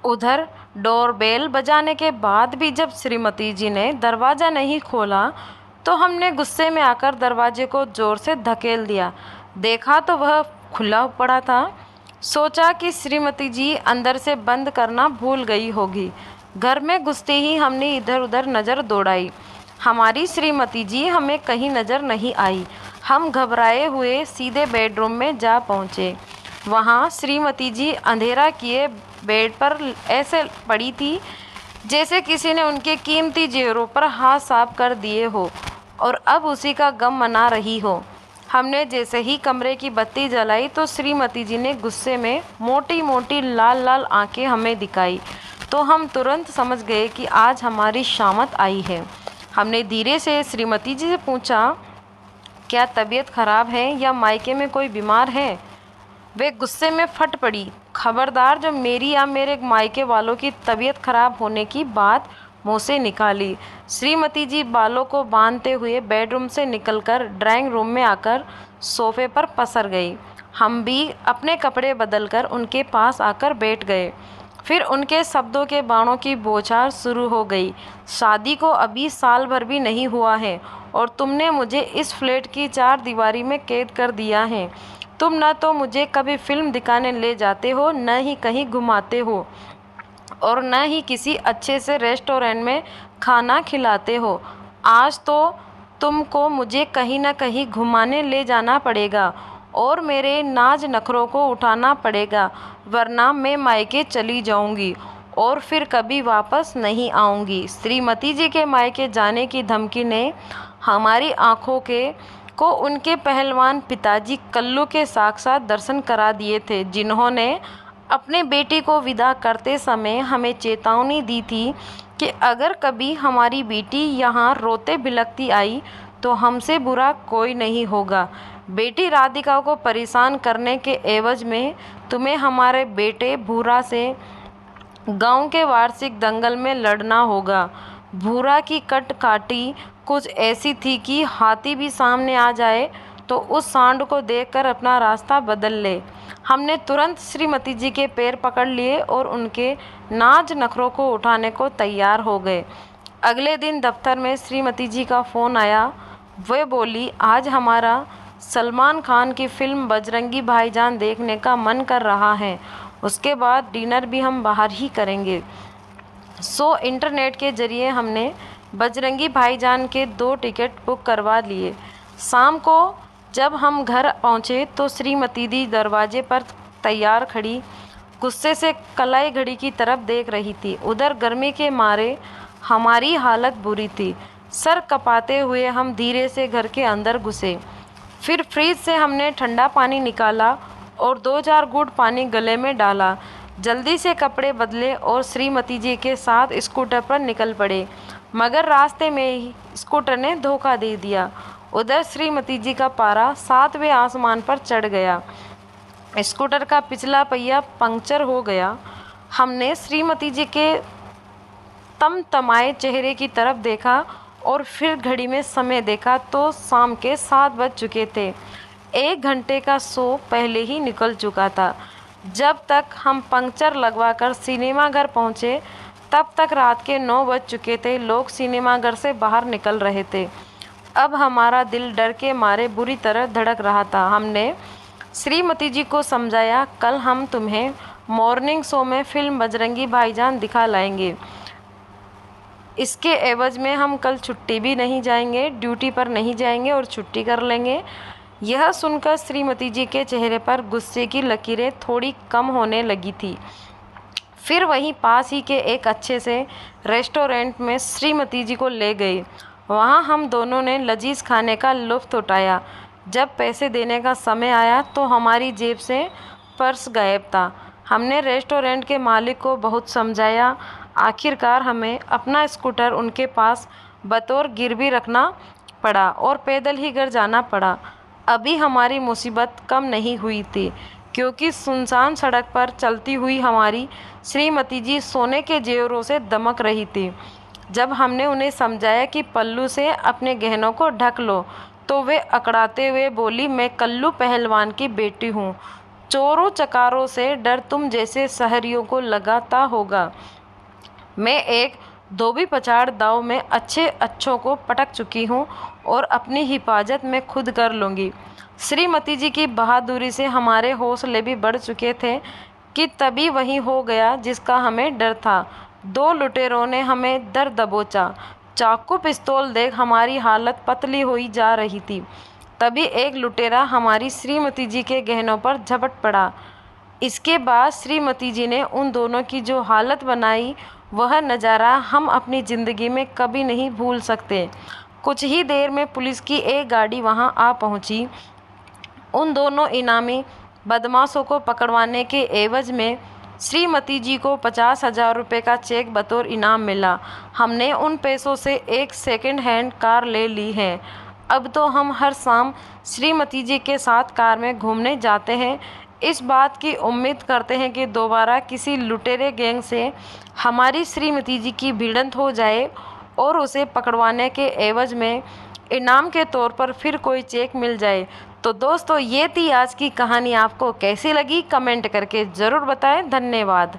उधर डोरबेल बजाने के बाद भी जब श्रीमती जी ने दरवाज़ा नहीं खोला तो हमने गुस्से में आकर दरवाजे को ज़ोर से धकेल दिया। देखा तो वह खुला पड़ा था। सोचा कि श्रीमती जी अंदर से बंद करना भूल गई होगी। घर में घुसते ही हमने इधर उधर नज़र दौड़ाई। हमारी श्रीमती जी हमें कहीं नज़र नहीं आई। हम घबराए हुए सीधे बेडरूम में जा पहुँचे। वहाँ श्रीमती जी अंधेरा किए बेड पर ऐसे पड़ी थी जैसे किसी ने उनके कीमती जेवरों पर हाथ साफ कर दिए हो और अब उसी का गम मना रही हो। हमने जैसे ही कमरे की बत्ती जलाई तो श्रीमती जी ने गुस्से में मोटी मोटी लाल लाल आंखें हमें दिखाई। तो हम तुरंत समझ गए कि आज हमारी शामत आई है। हमने धीरे से श्रीमती जी से पूछा, क्या तबीयत खराब है या मायके में कोई बीमार है? वे गुस्से में फट पड़ी। खबरदार जो मेरी या मेरे मायके वालों की तबीयत खराब होने की बात मुँह से निकाली। श्रीमती जी बालों को बांधते हुए बेडरूम से निकलकर ड्राइंग रूम में आकर सोफे पर पसर गई। हम भी अपने कपड़े बदलकर उनके पास आकर बैठ गए। फिर उनके शब्दों के बाणों की बौछार शुरू हो गई। शादी को अभी साल भर भी नहीं हुआ है और तुमने मुझे इस फ्लैट की चार दीवारी में कैद कर दिया है। तुम न तो मुझे कभी फिल्म दिखाने ले जाते हो, न ही कहीं घुमाते हो और न ही किसी अच्छे से रेस्टोरेंट में खाना खिलाते हो। आज तो तुमको मुझे कहीं न कहीं घुमाने ले जाना पड़ेगा और मेरे नाज नखरों को उठाना पड़ेगा, वरना मैं मायके चली जाऊंगी और फिर कभी वापस नहीं आऊंगी। श्रीमती जी के मायके जाने की धमकी ने हमारी आंखों को उनके पहलवान पिताजी कल्लू के साक्षात दर्शन करा दिए थे, जिन्होंने अपने बेटी को विदा करते समय हमें चेतावनी दी थी कि अगर कभी हमारी बेटी यहाँ रोते बिलखती आई तो हमसे बुरा कोई नहीं होगा। बेटी राधिका को परेशान करने के एवज में तुम्हें हमारे बेटे भूरा से गांव के वार्षिक दंगल में लड़ना होगा। भूरा की कट काटी कुछ ऐसी थी कि हाथी भी सामने आ जाए तो उस सांड को देखकर अपना रास्ता बदल ले। हमने तुरंत श्रीमती जी के पैर पकड़ लिए और उनके नाज नखरों को उठाने को तैयार हो गए। अगले दिन दफ्तर में श्रीमती जी का फ़ोन आया। वे बोली, आज हमारा सलमान खान की फिल्म बजरंगी भाईजान देखने का मन कर रहा है, उसके बाद डिनर भी हम बाहर ही करेंगे। सो इंटरनेट के ज़रिए हमने बजरंगी भाईजान के 2 टिकट बुक करवा लिए। शाम को जब हम घर पहुँचे तो श्रीमती दी दरवाजे पर तैयार खड़ी गुस्से से कलाई घड़ी की तरफ देख रही थी। उधर गर्मी के मारे हमारी हालत बुरी थी। सर कपाते हुए हम धीरे से घर के अंदर घुसे। फिर फ्रिज से हमने ठंडा पानी निकाला और 2-4 घूंट पानी गले में डाला। जल्दी से कपड़े बदले और श्रीमती जी के साथ स्कूटर पर निकल पड़े, मगर रास्ते में ही स्कूटर ने धोखा दे दिया। उधर श्रीमती जी का पारा 7वें आसमान पर चढ़ गया। स्कूटर का पिछला पहिया पंक्चर हो गया। हमने श्रीमती जी के तमतमाए चेहरे की तरफ देखा और फिर घड़ी में समय देखा तो शाम के 7 बज चुके थे। 1 घंटे का शो पहले ही निकल चुका था। जब तक हम पंक्चर लगवाकर सिनेमा घर पहुँचे तब तक रात के 9 बज चुके थे। लोग सिनेमा घर से बाहर निकल रहे थे। अब हमारा दिल डर के मारे बुरी तरह धड़क रहा था। हमने श्रीमती जी को समझाया, कल हम तुम्हें मॉर्निंग शो में फिल्म बजरंगी भाईजान दिखा लाएंगे। इसके एवज में हम कल छुट्टी भी नहीं जाएंगे, ड्यूटी पर नहीं जाएंगे और छुट्टी कर लेंगे। यह सुनकर श्रीमती जी के चेहरे पर गुस्से की लकीरें थोड़ी कम होने लगी थी। फिर वहीं पास ही के एक अच्छे से रेस्टोरेंट में श्रीमती जी को ले गए। वहाँ हम दोनों ने लजीज खाने का लुत्फ़ उठाया। जब पैसे देने का समय आया तो हमारी जेब से पर्स गायब था। हमने रेस्टोरेंट के मालिक को बहुत समझाया। आखिरकार हमें अपना स्कूटर उनके पास बतौर गिरवी रखना पड़ा और पैदल ही घर जाना पड़ा। अभी हमारी मुसीबत कम नहीं हुई थी, क्योंकि सुनसान सड़क पर चलती हुई हमारी श्रीमती जी सोने के जेवरों से दमक रही थी। जब हमने उन्हें समझाया कि पल्लू से अपने गहनों को ढक लो तो वे अकड़ाते हुए बोली, मैं कल्लू पहलवान की बेटी हूँ, चोरों चकारों से डर तुम जैसे शहरियों को लगाता होगा। मैं एक धोबी पछाड़ दाव में अच्छे अच्छों को पटक चुकी हूँ और अपनी हिफाजत मैं खुद कर लूँगी। श्रीमती जी की बहादुरी से हमारे हौसले भी बढ़ चुके थे कि तभी वही हो गया जिसका हमें डर था। दो लुटेरों ने हमें दर दबोचा। चाकू पिस्तौल देख हमारी हालत पतली हुई जा रही थी। तभी एक लुटेरा हमारी श्रीमती जी के गहनों पर झपट पड़ा। इसके बाद श्रीमती जी ने उन दोनों की जो हालत बनाई, वह नज़ारा हम अपनी ज़िंदगी में कभी नहीं भूल सकते। कुछ ही देर में पुलिस की एक गाड़ी वहां आ पहुंची। उन दोनों इनामी बदमाशों को पकड़वाने के एवज में श्रीमती जी को 50,000 रुपये का चेक बतौर इनाम मिला। हमने उन पैसों से एक सेकंड हैंड कार ले ली है। अब तो हम हर शाम श्रीमती जी के साथ कार में घूमने जाते हैं। इस बात की उम्मीद करते हैं कि दोबारा किसी लुटेरे गैंग से हमारी श्रीमती जी की भिड़ंत हो जाए और उसे पकड़वाने के एवज में इनाम के तौर पर फिर कोई चेक मिल जाए। तो दोस्तों, ये थी आज की कहानी। आपको कैसी लगी कमेंट करके ज़रूर बताएं। धन्यवाद।